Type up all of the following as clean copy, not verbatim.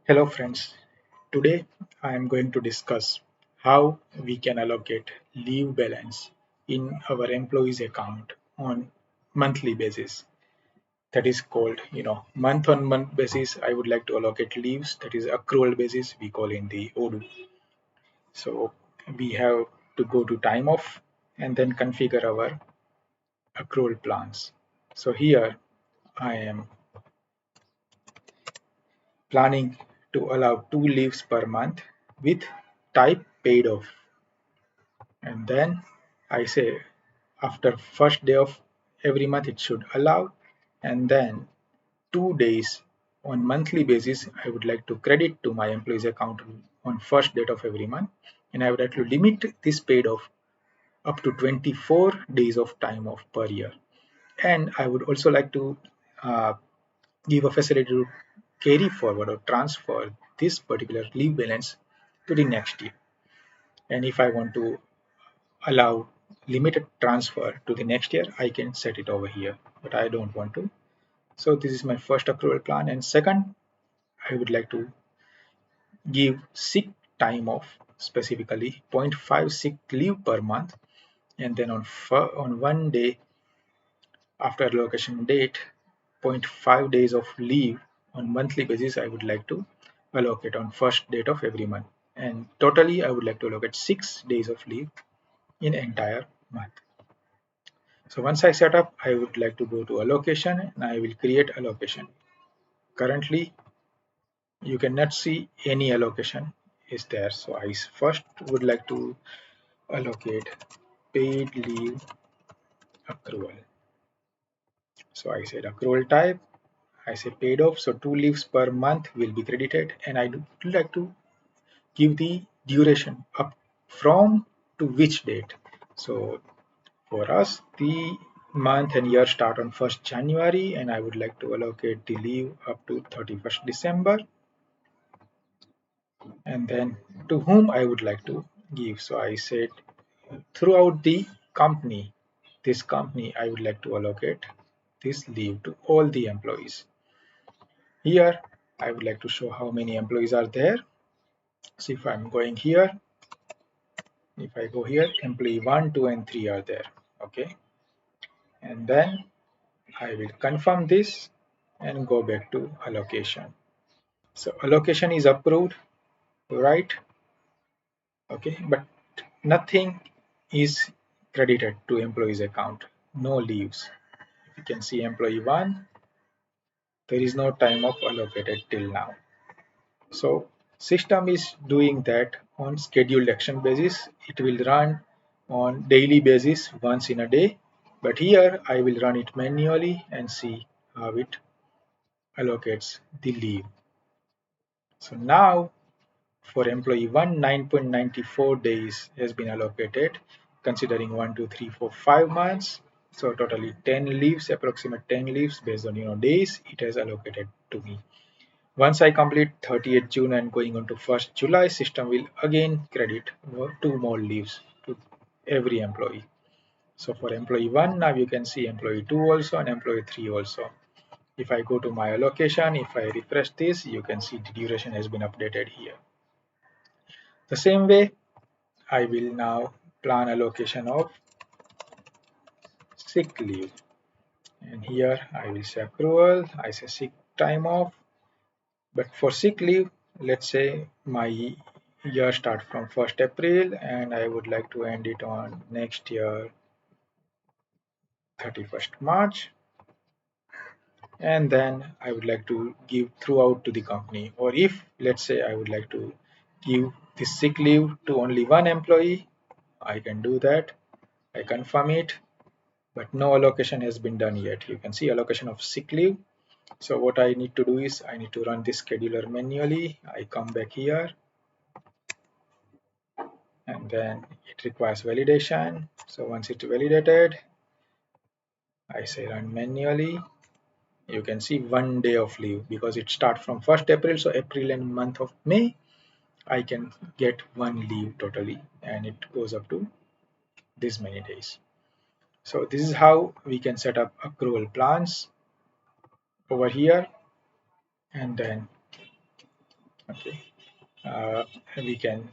Hello friends, today I am going to discuss how we can allocate leave balance in our employees account on monthly basis. That is called, month on month basis. I would like to allocate leaves, that is accrual basis we call in the Odoo. So we have to go to time off and then configure our accrual plans. So here I am planning to allow 2 leaves per month with type paid off. And then I say after first day of every month it should allow, and then 2 days on monthly basis I would like to credit to my employees account on first date of every month, and I would like to limit this paid off up to 24 days of time off per year. And I would also like to uh, give a facility to carry forward or transfer this particular leave balance to the next year. And if I want to allow limited transfer to the next year, I can set it over here, but I don't want to. So this is my first accrual plan. And second, I would like to give sick time off, specifically zero point 0.5 sick leave per month. And then on one day after allocation date, zero point 0.5 days of leave on monthly basis, I would like to allocate on first date of every month. And totally, I would like to allocate 6 days of leave in entire month. So once I set up, I would like to go to allocation and I will create allocation. Currently, you cannot see any allocation is there. So I first would like to allocate paid leave accrual. So I said accrual type, I say paid off. So 2 leaves per month will be credited, and I would like to give the duration up from to which date. So for us, the month and year start on 1st January, and I would like to allocate the leave up to 31st December. And then to whom I would like to give. So I said throughout the company, this company, I would like to allocate this leave to all the employees. Here, I would like to show how many employees are there. So if I'm going here, if I go here, employee 1, 2, and 3 are there. Okay. And then I will confirm this and go back to allocation. So allocation is approved, right? Okay, but nothing is credited to employee's account. No leaves. You can see employee 1, there is no time off allocated till now. So system is doing that on scheduled action basis. It will run on daily basis once in a day. But here I will run it manually and see how it allocates the leave. So now for employee 1, 9.94 days has been allocated, considering 1, 2, 3, 4, 5 months. So totally 10 leaves, approximate 10 leaves based on days it has allocated to me. Once I complete 30th June and going on to 1st July, system will again credit 2 more leaves to every employee. So for employee 1, now you can see employee 2 also and employee 3 also. If I go to my allocation, if I refresh this, you can see the duration has been updated here. The same way, I will now plan allocation of sick leave. And here I will say accrual, I say sick time off. But for sick leave, let's say my year start from 1st April and I would like to end it on next year 31st March. And then I would like to give throughout to the company. Or if let's say I would like to give this sick leave to only one employee, I can do that. I confirm it, but no allocation has been done yet. You can see allocation of sick leave. So what I need to do is I need to run this scheduler manually. I come back here and then it requires validation. So once it's validated, I say run manually. You can see 1 day of leave because it starts from 1st April. So April and month of May, I can get 1 leave totally and it goes up to this many days. So this is how we can set up accrual plans over here. And then Okay, we can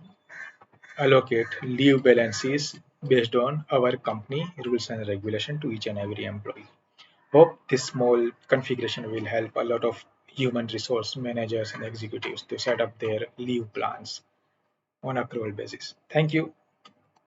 allocate leave balances based on our company rules and regulation to each and every employee. Hope this small configuration will help a lot of human resource managers and executives to set up their leave plans on accrual basis. Thank you.